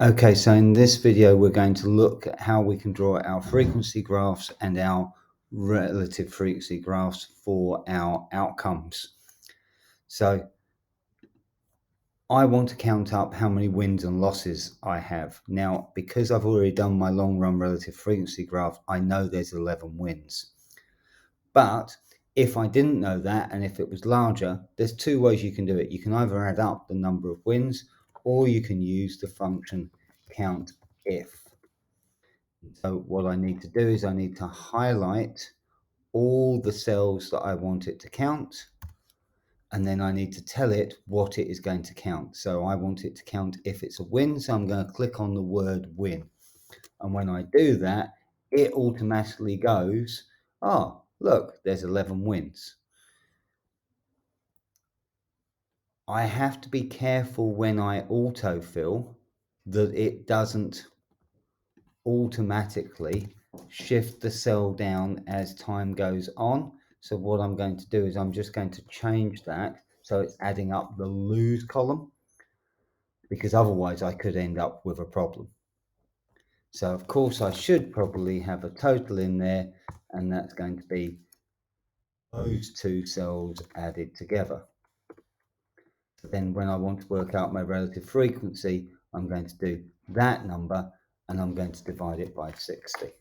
Okay, so in this video, we're going to look at how we can draw our frequency graphs and our relative frequency graphs for our outcomes. So I want to count up how many wins and losses I have. Now, because I've already done my long run relative frequency graph, I know there's 11 wins. But if I didn't know that, and if it was larger, there's two ways you can do it. You can either add up the number of wins, or you can use the function count if. So what I need to do is I need to highlight all the cells that I want it to count, and then I need to tell it what it is going to count. So I want it to count if it's a win, so I'm going to click on the word win. And when I do that, it automatically goes, oh, look, there's 11 wins. I have to be careful when I autofill that it doesn't automatically shift the cell down as time goes on. So what I'm going to do is I'm just going to change that so it's adding up the lose column, because otherwise I could end up with a problem. So of course I should probably have a total in there, and that's going to be those two cells added together. So then when I want to work out my relative frequency, I'm going to do that number and I'm going to divide it by 60.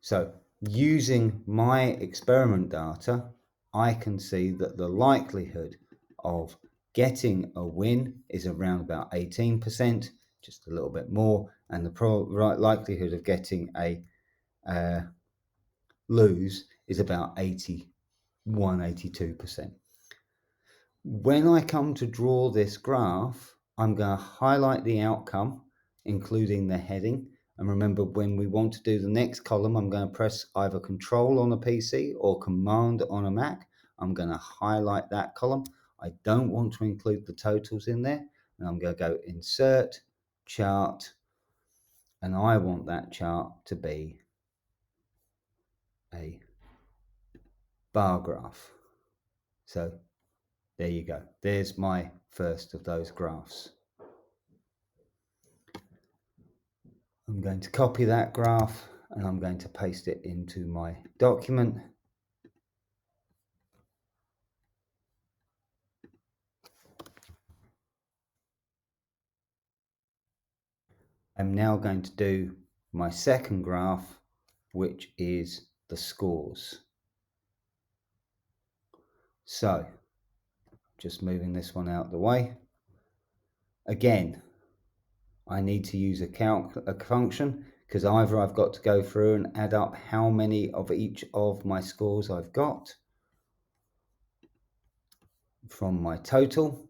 So using my experiment data, I can see that the likelihood of getting a win is around about 18%, just a little bit more, and the likelihood of getting a lose is about 82%. When I come to draw this graph, I'm going to highlight the outcome, including the heading. And remember, when we want to do the next column, I'm going to press either Control on a PC or Command on a Mac. I'm going to highlight that column. I don't want to include the totals in there. And I'm going to go Insert, Chart, and I want that chart to be a bar graph. So there you go. There's my first of those graphs. I'm going to copy that graph and I'm going to paste it into my document. I'm now going to do my second graph, which is the scores. So just moving this one out of the way. Again, I need to use a function, because either I've got to go through and add up how many of each of my scores I've got from my total,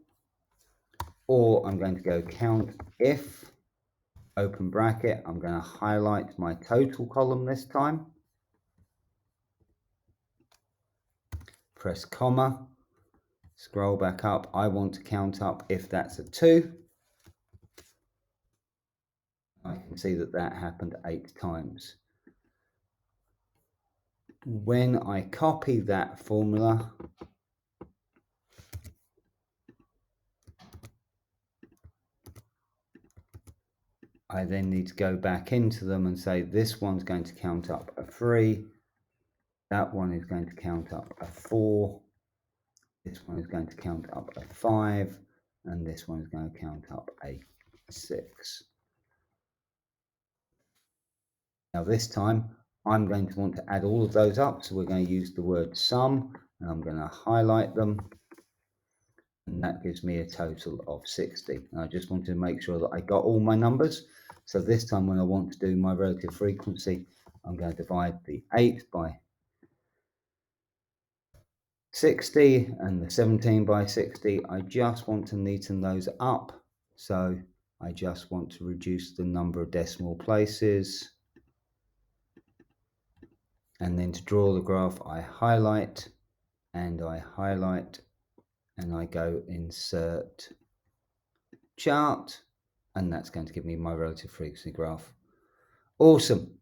or I'm going to go count if, open bracket, I'm going to highlight my total column this time, press comma, scroll back up. I want to count up if that's a 2. I can see that that happened 8 times. When I copy that formula, I then need to go back into them and say this one's going to count up a 3, that one is going to count up a 4, this one is going to count up a 5, and this one is going to count up a 6. Now this time I'm going to want to add all of those up, so we're going to use the word sum, and I'm going to highlight them, and that gives me a total of 60. And I just want to make sure that I got all my numbers. So this time when I want to do my relative frequency, I'm going to divide the 8 by 60 and the 17 by 60. I just want to neaten those up, so I just want to reduce the number of decimal places. And then to draw the graph, I highlight and I highlight and I go Insert, Chart, and that's going to give me my relative frequency graph. Awesome.